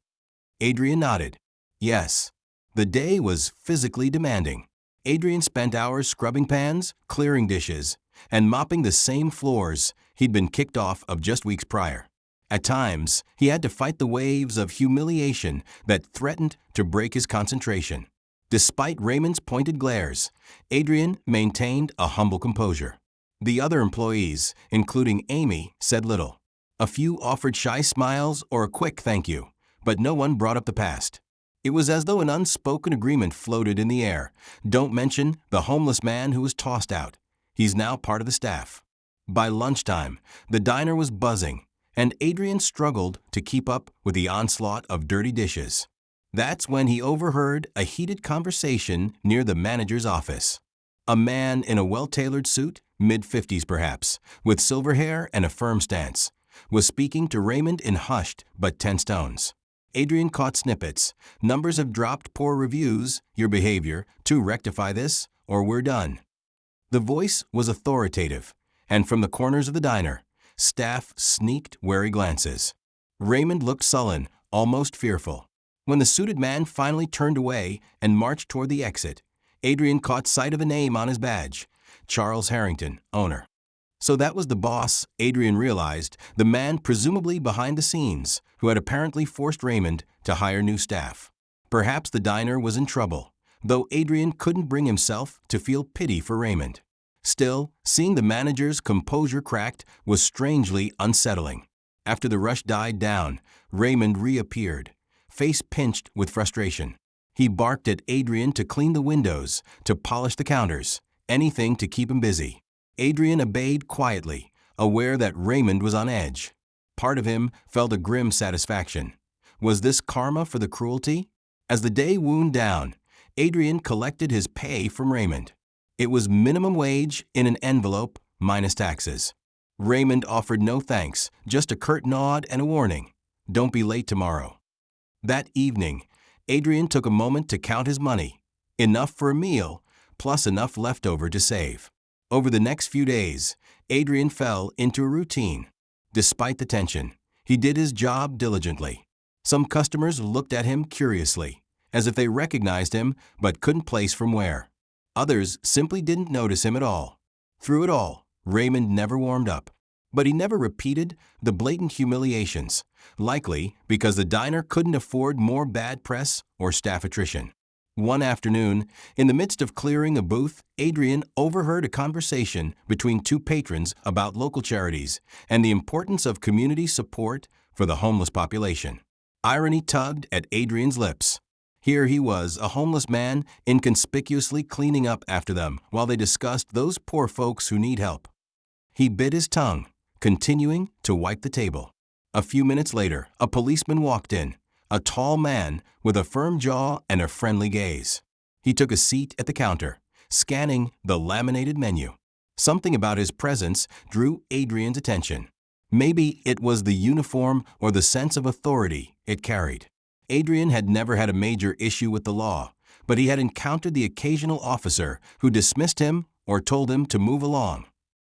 Speaker 1: Adrian nodded. Yes. The day was physically demanding. Adrian spent hours scrubbing pans, clearing dishes, and mopping the same floors he'd been kicked off of just weeks prior. At times, he had to fight the waves of humiliation that threatened to break his concentration. Despite Raymond's pointed glares, Adrian maintained a humble composure. The other employees, including Amy, said little. A few offered shy smiles or a quick thank you, but no one brought up the past. It was as though an unspoken agreement floated in the air. Don't mention the homeless man who was tossed out. He's now part of the staff. By lunchtime, the diner was buzzing, and Adrian struggled to keep up with the onslaught of dirty dishes. That's when he overheard a heated conversation near the manager's office. A man in a well-tailored suit, mid-50s perhaps, with silver hair and a firm stance, was speaking to Raymond in hushed but tense tones. Adrian caught snippets. "Numbers have dropped, poor reviews, your behavior, to rectify this, or we're done." The voice was authoritative, and from the corners of the diner, staff sneaked wary glances. Raymond looked sullen, almost fearful. When the suited man finally turned away and marched toward the exit, Adrian caught sight of a name on his badge: Charles Harrington, owner. So that was the boss, Adrian realized, the man presumably behind the scenes, who had apparently forced Raymond to hire new staff. Perhaps the diner was in trouble, though Adrian couldn't bring himself to feel pity for Raymond. Still, seeing the manager's composure cracked was strangely unsettling. After the rush died down, Raymond reappeared, face pinched with frustration. He barked at Adrian to clean the windows, to polish the counters, anything to keep him busy. Adrian obeyed quietly, aware that Raymond was on edge. Part of him felt a grim satisfaction. Was this karma for the cruelty? As the day wound down, Adrian collected his pay from Raymond. It was minimum wage in an envelope, minus taxes. Raymond offered no thanks, just a curt nod and a warning: "Don't be late tomorrow." That evening, Adrian took a moment to count his money. Enough for a meal, plus enough left over to save. Over the next few days, Adrian fell into a routine. Despite the tension, he did his job diligently. Some customers looked at him curiously, as if they recognized him but couldn't place from where. Others simply didn't notice him at all. Through it all, Raymond never warmed up. But he never repeated the blatant humiliations, likely because the diner couldn't afford more bad press or staff attrition. One afternoon, in the midst of clearing a booth, Adrian overheard a conversation between two patrons about local charities and the importance of community support for the homeless population. Irony tugged at Adrian's lips. Here he was, a homeless man, inconspicuously cleaning up after them while they discussed those poor folks who need help. He bit his tongue, continuing to wipe the table. A few minutes later, a policeman walked in, a tall man with a firm jaw and a friendly gaze. He took a seat at the counter, scanning the laminated menu. Something about his presence drew Adrian's attention. Maybe it was the uniform or the sense of authority it carried. Adrian had never had a major issue with the law, but he had encountered the occasional officer who dismissed him or told him to move along.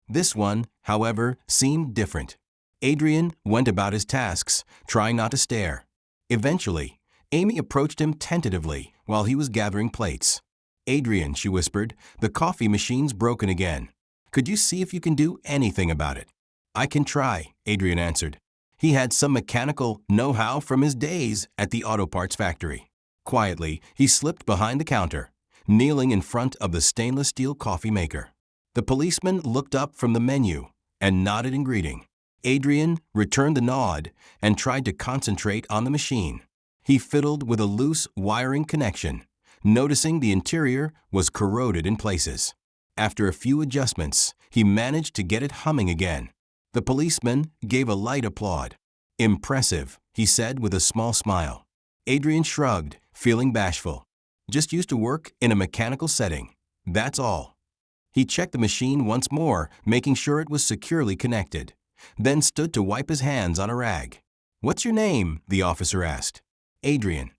Speaker 1: This one, however, seemed different. Adrian went about his tasks, trying not to stare. Eventually, Amy approached him tentatively while he was gathering plates. "Adrian," she whispered, "the coffee machine's broken again. Could you see if you can do anything about it?" "I can try," Adrian answered. He had some mechanical know-how from his days at the auto parts factory. Quietly, he slipped behind the counter, kneeling in front of the stainless steel coffee maker. The policeman looked up from the menu and nodded in greeting. Adrian returned the nod and tried to concentrate on the machine. He fiddled with a loose wiring connection, noticing the interior was corroded in places. After a few adjustments, he managed to get it humming again. The policeman gave a light applaud. "Impressive," he said with a small smile. Adrian shrugged, feeling bashful. "Just used to work in a mechanical setting. That's all." He checked the machine once more, making sure it was securely connected, then stood to wipe his hands on a rag. "What's your name?" the officer asked. "Adrian."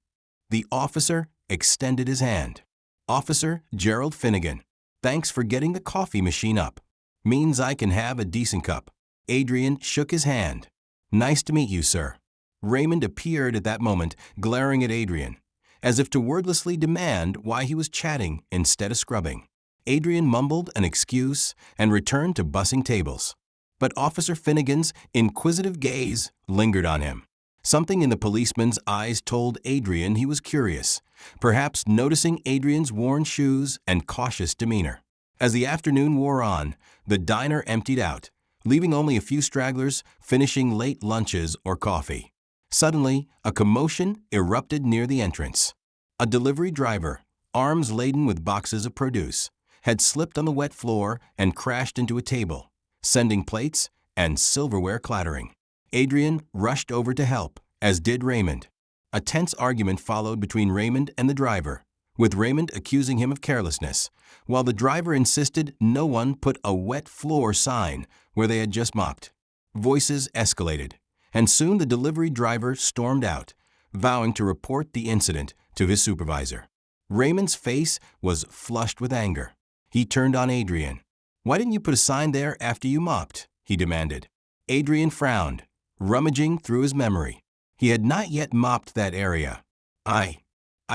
Speaker 1: The officer extended his hand. "Officer Gerald Finnegan. Thanks for getting the coffee machine up. Means I can have a decent cup." Adrian shook his hand. "Nice to meet you, sir." Raymond appeared at that moment, glaring at Adrian, as if to wordlessly demand why he was chatting instead of scrubbing. Adrian mumbled an excuse and returned to bussing tables. But Officer Finnegan's inquisitive gaze lingered on him. Something in the policeman's eyes told Adrian he was curious, perhaps noticing Adrian's worn shoes and cautious demeanor. As the afternoon wore on, the diner emptied out, leaving only a few stragglers finishing late lunches or coffee. Suddenly, a commotion erupted near the entrance. A delivery driver, arms laden with boxes of produce, had slipped on the wet floor and crashed into a table, sending plates and silverware clattering. Adrian rushed over to help, as did Raymond. A tense argument followed between Raymond and the driver, with Raymond accusing him of carelessness, while the driver insisted no one put a wet floor sign where they had just mopped. Voices escalated, and soon the delivery driver stormed out, vowing to report the incident to his supervisor. Raymond's face was flushed with anger. He turned on Adrian. "Why didn't you put a sign there after you mopped?" he demanded. Adrian frowned, rummaging through his memory. He had not yet mopped that area. I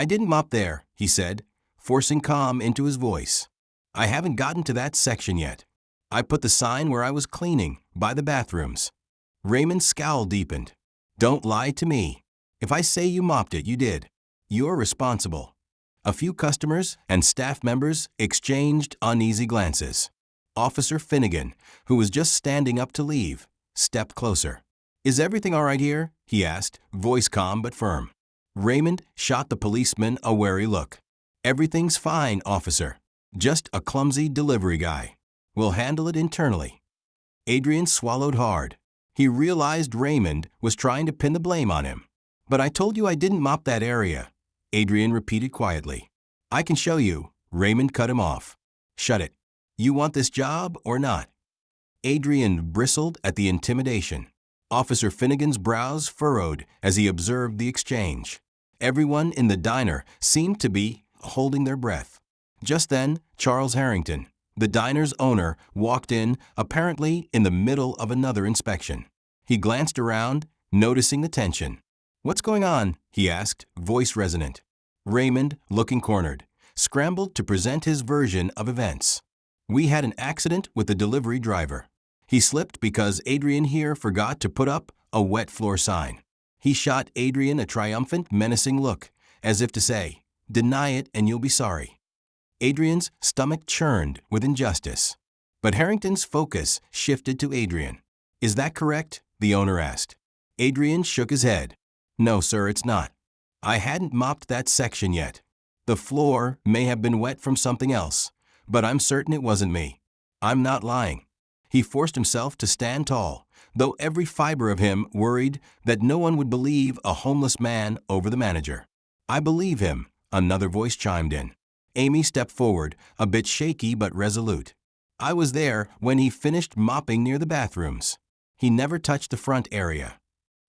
Speaker 1: didn't mop there," he said, forcing calm into his voice. "I haven't gotten to that section yet. I put the sign where I was cleaning, by the bathrooms." Raymond's scowl deepened. "Don't lie to me. If I say you mopped it, you did. You're responsible." A few customers and staff members exchanged uneasy glances. Officer Finnegan, who was just standing up to leave, stepped closer. "Is everything all right here?" he asked, voice calm but firm. Raymond shot the policeman a wary look. "Everything's fine, officer. Just a clumsy delivery guy. We'll handle it internally." Adrian swallowed hard. He realized Raymond was trying to pin the blame on him. "But I told you I didn't mop that area," Adrian repeated quietly. "I can show you," Raymond cut him off. "Shut it. You want this job or not?" Adrian bristled at the intimidation. Officer Finnegan's brows furrowed as he observed the exchange. Everyone in the diner seemed to be holding their breath. Just then, Charles Harrington, the diner's owner, walked in, apparently in the middle of another inspection. He glanced around, noticing the tension. "What's going on?" he asked, voice resonant. Raymond, looking cornered, scrambled to present his version of events. "We had an accident with the delivery driver. He slipped because Adrian here forgot to put up a wet floor sign." He shot Adrian a triumphant, menacing look, as if to say, "Deny it and you'll be sorry." Adrian's stomach churned with injustice. But Harrington's focus shifted to Adrian. "Is that correct?" the owner asked. Adrian shook his head. "No, sir, it's not. I hadn't mopped that section yet. The floor may have been wet from something else, but I'm certain it wasn't me. I'm not lying." He forced himself to stand tall, though every fiber of him worried that no one would believe a homeless man over the manager. "I believe him," another voice chimed in. Amy stepped forward, a bit shaky but resolute. "I was there when he finished mopping near the bathrooms. He never touched the front area."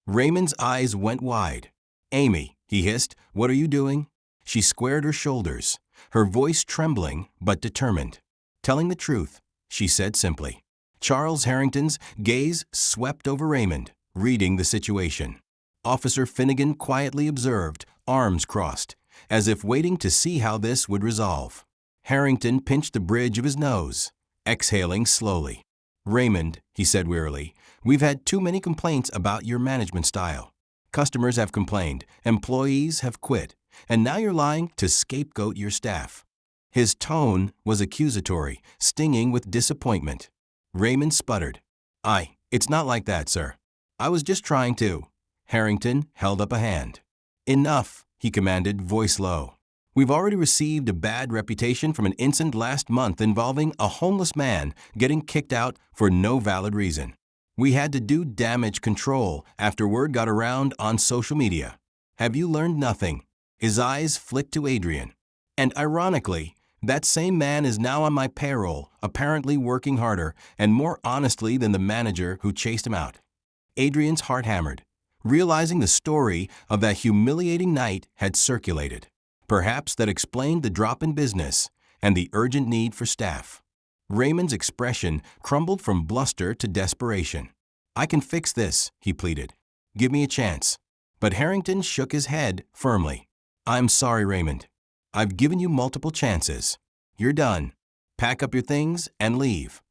Speaker 1: Raymond's eyes went wide. "Amy," he hissed, "what are you doing?" She squared her shoulders, her voice trembling but determined. "Telling the truth," she said simply. Charles Harrington's gaze swept over Raymond, reading the situation. Officer Finnegan quietly observed, arms crossed, as if waiting to see how this would resolve. Harrington pinched the bridge of his nose, exhaling slowly. "Raymond," he said wearily, "we've had too many complaints about your management style. Customers have complained, employees have quit, and now you're lying to scapegoat your staff." His tone was accusatory, stinging with disappointment. Raymond sputtered. It's not like that, sir. I was just trying to." Harrington held up a hand. "Enough," he commanded, voice low. "We've already received a bad reputation from an incident last month involving a homeless man getting kicked out for no valid reason. We had to do damage control after word got around on social media. Have you learned nothing?" His eyes flicked to Adrian. "And ironically, that same man is now on my payroll, apparently working harder and more honestly than the manager who chased him out." Adrian's heart hammered, realizing the story of that humiliating night had circulated. Perhaps that explained the drop in business and the urgent need for staff. Raymond's expression crumbled from bluster to desperation. "I can fix this," he pleaded. "Give me a chance." But Harrington shook his head firmly. "I'm sorry, Raymond. I've given you multiple chances. You're done. Pack up your things and leave."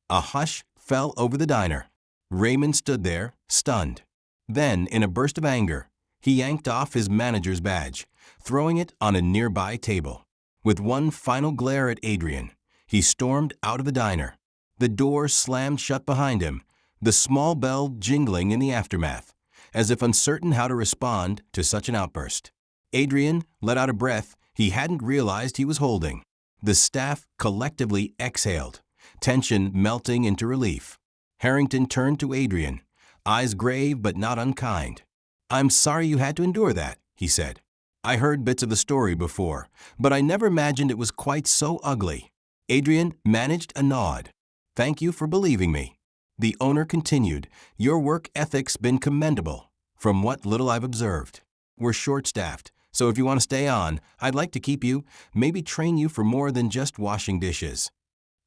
Speaker 1: A hush fell over the diner. Raymond stood there, stunned. Then, in a burst of anger, he yanked off his manager's badge, throwing it on a nearby table. With one final glare at Adrian, he stormed out of the diner. The door slammed shut behind him, the small bell jingling in the aftermath, as if uncertain how to respond to such an outburst. Adrian let out a breath he hadn't realized he was holding. The staff collectively exhaled, tension melting into relief. Harrington turned to Adrian, eyes grave but not unkind. "I'm sorry you had to endure that," he said. "I heard bits of the story before, but I never imagined it was quite so ugly." Adrian managed a nod. "Thank you for believing me." The owner continued, "Your work ethic's been commendable, from what little I've observed. We're short-staffed, so if you want to stay on, I'd like to keep you, maybe train you for more than just washing dishes."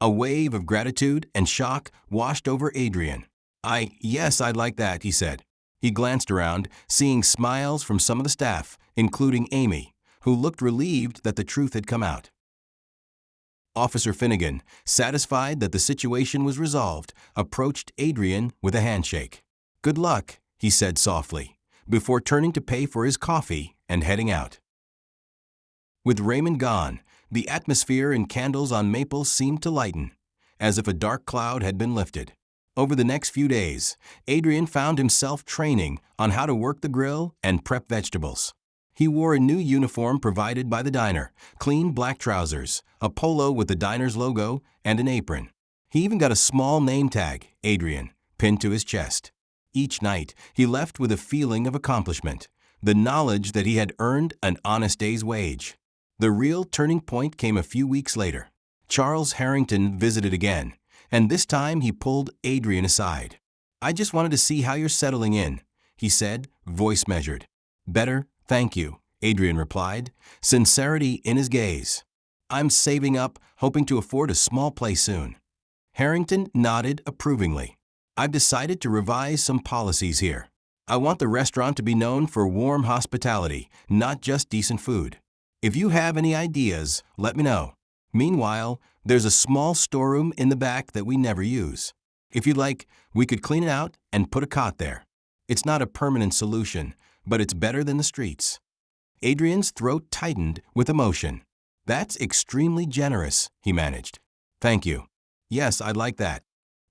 Speaker 1: A wave of gratitude and shock washed over Adrian. Yes, I'd like that," he said. He glanced around, seeing smiles from some of the staff, including Amy, who looked relieved that the truth had come out. Officer Finnegan, satisfied that the situation was resolved, approached Adrian with a handshake. "Good luck," he said softly, before turning to pay for his coffee and heading out. With Raymond gone, the atmosphere and candles on Maple seemed to lighten, as if a dark cloud had been lifted. Over the next few days, Adrian found himself training on how to work the grill and prep vegetables. He wore a new uniform provided by the diner, clean black trousers, a polo with the diner's logo, and an apron. He even got a small name tag, Adrian, pinned to his chest. Each night, he left with a feeling of accomplishment, the knowledge that he had earned an honest day's wage. The real turning point came a few weeks later. Charles Harrington visited again, and this time he pulled Adrian aside. "I just wanted to see how you're settling in," he said, voice measured. "Better, thank you," Adrian replied, sincerity in his gaze. "I'm saving up, hoping to afford a small place soon." Harrington nodded approvingly. "I've decided to revise some policies here. I want the restaurant to be known for warm hospitality, not just decent food. If you have any ideas, let me know. Meanwhile, there's a small storeroom in the back that we never use. If you'd like, we could clean it out and put a cot there. It's not a permanent solution, but it's better than the streets." Adrian's throat tightened with emotion. "That's extremely generous," he managed. "Thank you. Yes, I'd like that."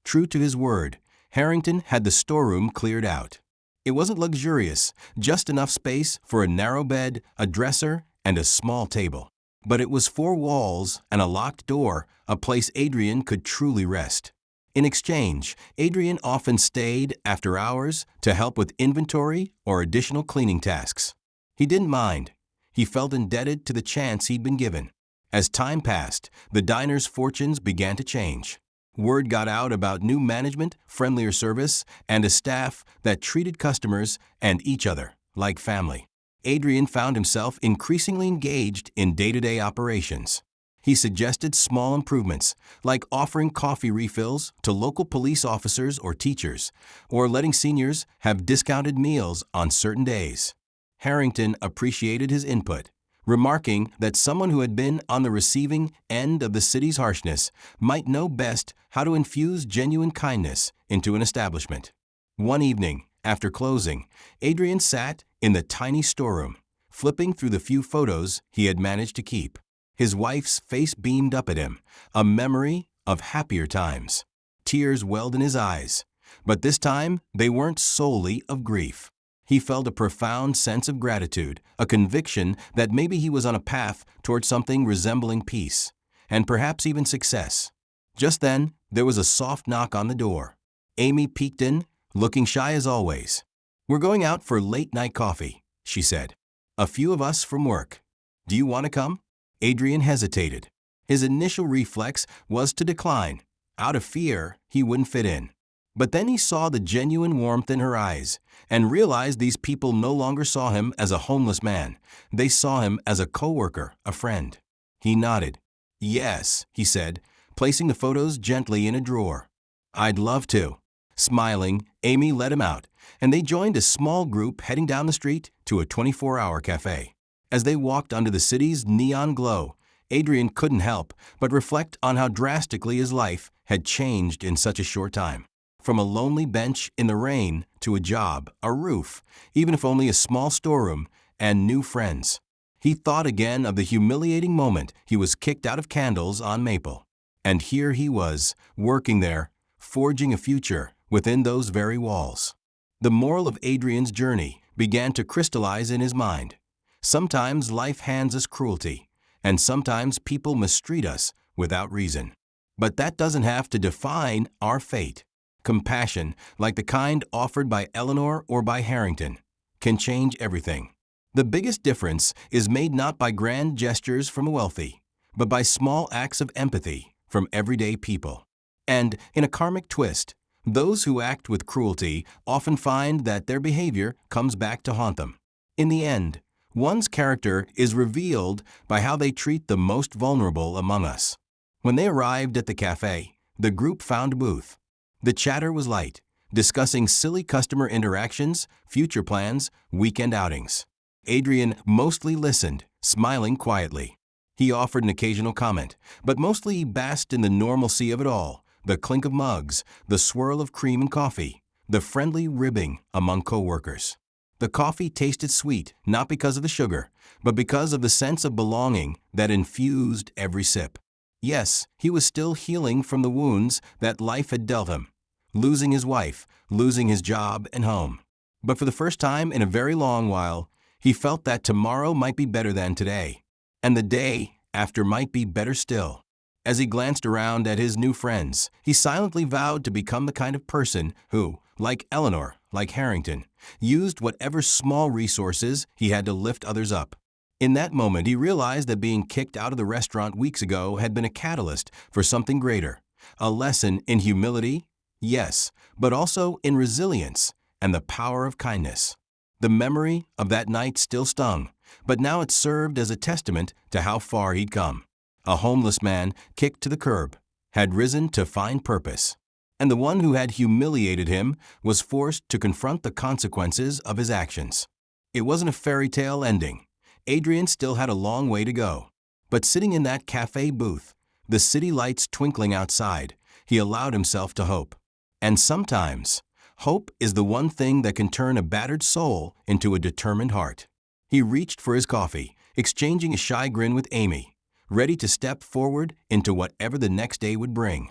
Speaker 1: True to his word, Harrington had the storeroom cleared out. It wasn't luxurious, just enough space for a narrow bed, a dresser, and a small table. But it was 4 walls and a locked door, a place Adrian could truly rest. In exchange, Adrian often stayed after hours to help with inventory or additional cleaning tasks. He didn't mind. He felt indebted to the chance he'd been given. As time passed, the diner's fortunes began to change. Word got out about new management, friendlier service, and a staff that treated customers and each other like family. Adrian found himself increasingly engaged in day-to-day operations. He suggested small improvements, like offering coffee refills to local police officers or teachers, or letting seniors have discounted meals on certain days. Harrington appreciated his input, remarking that someone who had been on the receiving end of the city's harshness might know best how to infuse genuine kindness into an establishment. One evening, after closing, Adrian sat in the tiny storeroom, flipping through the few photos he had managed to keep. His wife's face beamed up at him, a memory of happier times. Tears welled in his eyes, but this time they weren't solely of grief. He felt a profound sense of gratitude, a conviction that maybe he was on a path toward something resembling peace, and perhaps even success. Just then, there was a soft knock on the door. Amy peeked in, looking shy as always. "We're going out for late-night coffee," she said. "A few of us from work. Do you want to come?" Adrian hesitated. His initial reflex was to decline. Out of fear, he wouldn't fit in. But then he saw the genuine warmth in her eyes and realized these people no longer saw him as a homeless man. They saw him as a coworker, a friend. He nodded. "Yes," he said, placing the photos gently in a drawer. "I'd love to." Smiling, Amy let him out, and they joined a small group heading down the street to a 24-hour cafe. As they walked under the city's neon glow, Adrian couldn't help but reflect on how drastically his life had changed in such a short time. From a lonely bench in the rain to a job, a roof, even if only a small storeroom, and new friends. He thought again of the humiliating moment he was kicked out of Candles on Maple. And here he was, working there, forging a future within those very walls. The moral of Adrian's journey began to crystallize in his mind. Sometimes life hands us cruelty, and sometimes people mistreat us without reason. But that doesn't have to define our fate. Compassion, like the kind offered by Eleanor or by Harrington, can change everything. The biggest difference is made not by grand gestures from the wealthy, but by small acts of empathy from everyday people. And, in a karmic twist, those who act with cruelty often find that their behavior comes back to haunt them. In the end, one's character is revealed by how they treat the most vulnerable among us. When they arrived at the cafe, the group found a booth. The chatter was light, discussing silly customer interactions, future plans, weekend outings. Adrian mostly listened, smiling quietly. He offered an occasional comment, but mostly he basked in the normalcy of it all, the clink of mugs, the swirl of cream and coffee, the friendly ribbing among co-workers. The coffee tasted sweet, not because of the sugar, but because of the sense of belonging that infused every sip. Yes, he was still healing from the wounds that life had dealt him, losing his wife, losing his job and home. But for the first time in a very long while, he felt that tomorrow might be better than today, and the day after might be better still. As he glanced around at his new friends, he silently vowed to become the kind of person who, like Eleanor, like Harrington, used whatever small resources he had to lift others up. In that moment, he realized that being kicked out of the restaurant weeks ago had been a catalyst for something greater, a lesson in humility, yes, but also in resilience and the power of kindness. The memory of that night still stung, but now it served as a testament to how far he'd come. A homeless man kicked to the curb had risen to find purpose, and the one who had humiliated him was forced to confront the consequences of his actions. It wasn't a fairy tale ending. Adrian still had a long way to go, but sitting in that cafe booth, the city lights twinkling outside, he allowed himself to hope. And sometimes, hope is the one thing that can turn a battered soul into a determined heart. He reached for his coffee, exchanging a shy grin with Amy, ready to step forward into whatever the next day would bring.